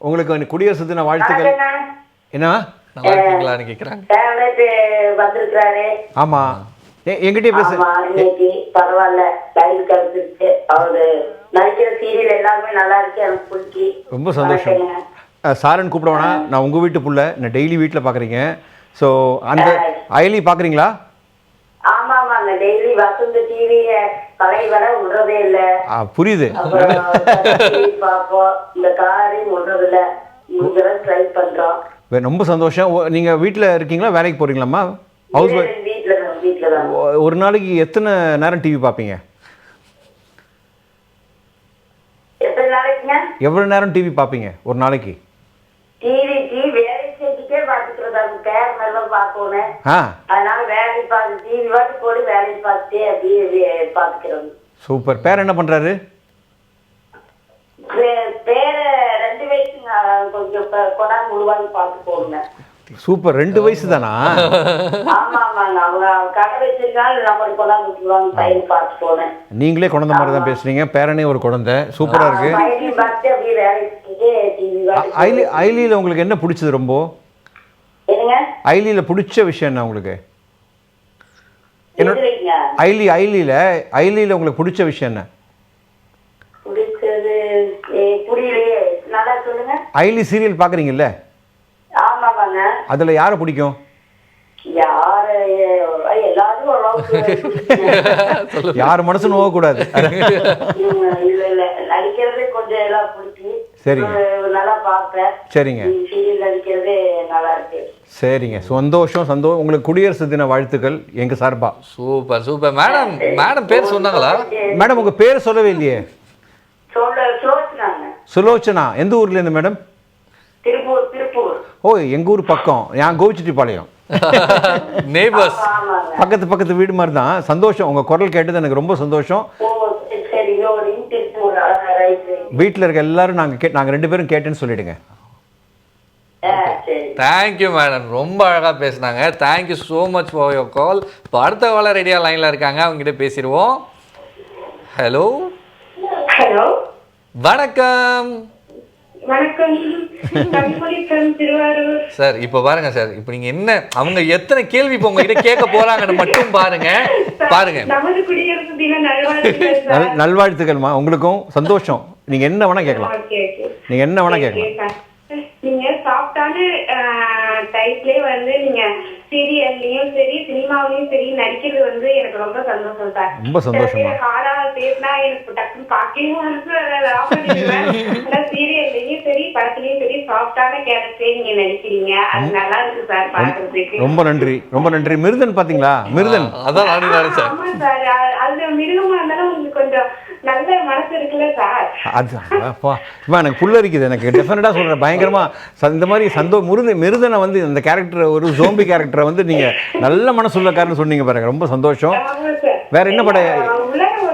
உங்களுக்கு குடியரசு தின வாழ்த்துக்கள். என்ன நல்லா இருக்கீங்களான்னு கேக்குறாங்க. வந்திருக்காரு. ஆமா, எங்கிட்டே பேச. இன்னைக்கு பரவாயில்ல, லைவ் கிடைச்சிருச்சு. அவரு நடிக்கிற சீரியல் எல்லாமே நல்லா இருக்கு, எனக்கு பிடிச்சி. ரொம்ப சந்தோஷம். சாரன் கூப்பிடுவானா? நான் உங்க வீட்டு புள்ள, நான் டெய்லி வீட்டில் பார்க்குறீங்க. ஸோ அந்த அயலி பார்க்குறீங்களா? ஆமா ஆமாங்க, டெய்லி வசந்த டிவி பழைய வர விடுறதே இல்ல. புரியுது. பாப்போம், இந்த காரை விடுறது இல்ல, முடிஞ்சவரை ட்ரை பண்றோம். ரொம்ப சந்தோஷம். நீங்க வீட்டில் இருக்கீங்களா, வேலைக்கு போறீங்களாம்மா? House wife. வீட்டில் தான். ஒரு நாளைக்கு எத்தனை நேரம் டிவி பார்ப்பீங்க? எத்தனை நாளைக்குங்க? எவ்வளவு நேரம் டிவி பார்ப்பீங்க ஒரு நாளைக்கு? டிவி வேலை செஞ்சுட்டே பார்த்துக்கிறதா, பேர் மேலாம் பார்க்கணும். அதனால வேலை பார்த்து டிவி வாட்டி போட்டு வேலை பார்த்துட்டே அப்படியே பார்த்துக்கிறோம். சூப்பர். பேர் என்ன பண்றாரு? பேர 2 வயசுங்க, கொஞ்சம் கொண்டாந்து முழுவாங்க பார்த்து போடுங்க. சூப்பர். 2 வயசு தானா? ஆமா ஆமாங்க, அவங்க கடை வச்சிருக்காங்க, நம்ம கொண்டாந்து விட்டுருவாங்க, பையன் பார்த்து போனேன். நீங்களே குழந்தை மாதிரி தான் பேசுறீங்க. பேரனே ஒரு குழந்தை. சூப்பரா இருக்கு. ஐலியில உங்களுக்கு என்ன பிடிச்சது ரொம்ப? ஐலியில பிடிச்ச விஷயம் என்ன உங்களுக்கு? ஐலியில உங்களுக்கு பிடிச்ச விஷயம் என்ன? ஐலி சீரியல் பாக்குறீங்கல்ல, அதுல யாரை பிடிக்கும்? யார் மனசு நோக கூடாது. சரிங்க சரிங்க, சந்தோஷம் சந்தோஷம். உங்களுக்கு குடியரசு தின வாழ்த்துக்கள் எங்க சார்பா. Super super. மேடம் மேடம் பேர் சொன்னாங்களா? மேடம் உங்க பேர் சொல்லவே இல்லையே. சுலோச்சனா. எந்த ஊர்ல இருந்து மேடம்? ஓ, எங்க ஊர் பக்கம். நான் கோவிச்செட்டிப்பாளையம். நெய்பர்ஸ், பக்கத்து வீடு மாதிரி தான். சந்தோஷம், உங்க குரல் கேட்டது எனக்கு ரொம்ப சந்தோஷம். வீட்டில் இருக்க எல்லாரும் நாங்கள் 2 பேரும் கேட்டேன்னு சொல்லிடுங்க. தேங்க்யூ மேடம், ரொம்ப அழகாக பேசினாங்க. Thank you so much for your கால். இப்போ அடுத்த காலர் ரெடியாக லைனில் இருக்காங்க, அவங்ககிட்ட பேசிடுவோம். ஹலோ ஹலோ, வணக்கம். வணக்கம் சார். இப்போ பாருங்க சார், இப்போ நீங்க என்ன, அவங்க எத்தனை கேள்வி இப்போ உங்ககிட்ட கேட்க போறாங்கன்னு மட்டும் பாருங்க. நமது குடியரசு தின நல்வாழ்த்துக்கள். நல்வாழ்த்துக்கள்மா. உங்களுக்கும் சந்தோஷம். நீங்க என்ன வேணா கேட்கலாம். நீங்க என்ன வேணா கேட்கலாம். நீங்க சாஃப்டான டைப்லயே வந்து நீங்க சீரியல்லையும் சரி சினிமாவிலையும் சரி நடிக்கிறது வந்து எனக்கு ரொம்ப சந்தோஷம் சார். ரொம்ப சந்தோஷம். ஹார்டா பேசினா எனக்கு டக்குன்னு பார்க்கவும் சீரியல்லையும் சரி படத்துலயும் சரி சாஃப்டான கேரக்டரே நீங்க நடிக்கிறீங்க. அது நல்லா இருக்கு சார் பாக்குறதுக்கு. ரொம்ப நன்றி ரொம்ப நன்றி. மிருதன் பாத்தீங்களா? மிருதன் அதான் ஆமா சார், அது மிருகமா இருந்தாலும் உங்களுக்கு கொஞ்சம் நல்ல மனசு இருக்குல்ல சார். அது எனக்கு புள்ள இருக்குது. எனக்கு டெஃபினட்டா சொல்றேன், பயங்கரமா இந்த மாதிரி மிருதனை வந்து இந்த கேரக்டர், ஒரு ஜோம்பி கேரக்டரை வந்து நீங்க நல்ல மனசுள்ள காரணம் சொன்னீங்க பாருங்க. ரொம்ப சந்தோஷம். வேற என்ன படம்?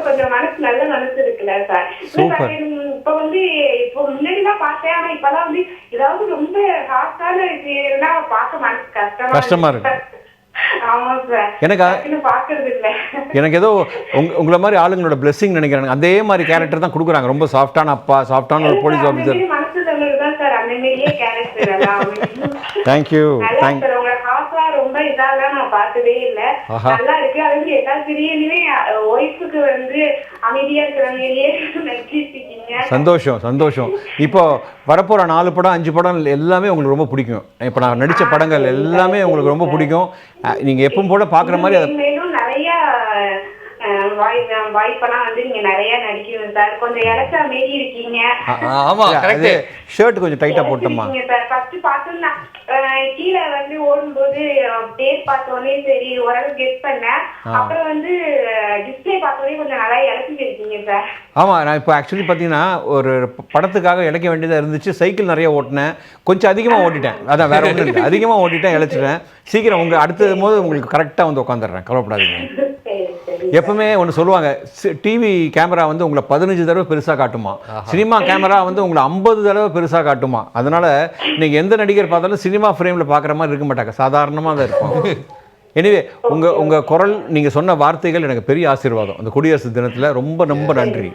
கொஞ்சம் மனசு நல்ல மனசு இருக்குல்ல சார். சூப்பர். இப்ப வந்து இப்போ முன்னாடிதான் பார்த்தேன், ஆனா இப்பதான் வந்து ஏதாவது ரொம்ப ஹார்டான விஷயம்னா பார்க்க மனசு கஷ்டமா இருக்கு. எனக்கு ஏதோ உங்களை மாதிரி ஆளுங்களோட பிளெஸிங் நினைக்கிறாங்க. அதே மாதிரி கேரக்டர் தான் கொடுக்குறாங்க. ரொம்ப சாஃப்டான அப்பா, சாஃப்டான ஒரு போலீஸ் ஆஃபீஸர். தேங்க்யூ. ரொம்ப இதாலாம் நான் பார்த்ததே இல்ல. நல்லா இருக்கு. அது எல்லா சீரியலுமே ஒய்ஃபுக்கு வந்து அமைதியா இருக்கிற மாதிரியே நடிச்சிருக்கீங்க. சந்தோஷம் சந்தோஷம். இப்போ வரப்போற 4 படம் 5 படம் எல்லாமே உங்களுக்கு ரொம்ப பிடிக்கும். இப்போ நான் நடிச்ச படங்கள் எல்லாமே உங்களுக்கு ரொம்ப பிடிக்கும். நீங்க எப்பவும் போல பாக்குற மாதிரி மேலும் நிறைய வாய்ப்பெல்லாம் வந்து நீங்க நிறைய நடிக்கணும் சார். கொஞ்சம் இலச்சா மீறி இருக்கீங்க. ஆமா கரெக்ட். ஷர்ட் கொஞ்சம் டைட்டா போட்டோமா சார். ஃபர்ஸ்ட் பார்த்தோம்னா கீழே வந்து ஓடும்போது டேட் பார்த்தோன்னே சரி ஓரளவு கெஸ் பண்ணேன். அப்புறம் வந்து டிஸ்பிளே பார்த்தோன்னே கொஞ்சம் நல்லா இலச்சிட்டு இருக்கீங்க சார். ஆமா, நான் இப்போ ஆக்சுவலி பார்த்தீங்கன்னா ஒரு படத்துக்காக இழைக்க வேண்டியதாக இருந்துச்சு. சைக்கிள் நிறைய ஓட்டினேன், கொஞ்சம் அதிகமாக ஓட்டிட்டேன். அதான் வேற ஒன்றும் இல்லை, அதிகமாக ஓட்டிட்டேன், இழைச்சிட்டேன். சீக்கிரம் அடுத்தது போது உங்களுக்கு கரெக்டாக வந்து உட்காந்துடுறேன், கவலைப்படாதீங்க. எப்பவுமே ஒன்று சொல்லுவாங்க, டிவி கேமரா வந்து உங்களை 15 தடவை பெருசாக காட்டுமா, சினிமா கேமரா வந்து உங்களை 50 தடவை பெருசாக காட்டுமா. அதனால நீங்கள் எந்த நடிகர் பார்த்தாலும் சினிமா ஃப்ரேமில் பார்க்குற மாதிரி இருக்க மாட்டாங்க, சாதாரணமாக தான் இருக்கும். எனிவே உங்கள் குரல், நீங்கள் சொன்ன வார்த்தைகள் எனக்கு பெரிய ஆசீர்வாதம் அந்த குடியரசு தினத்தில். ரொம்ப ரொம்ப நன்றி.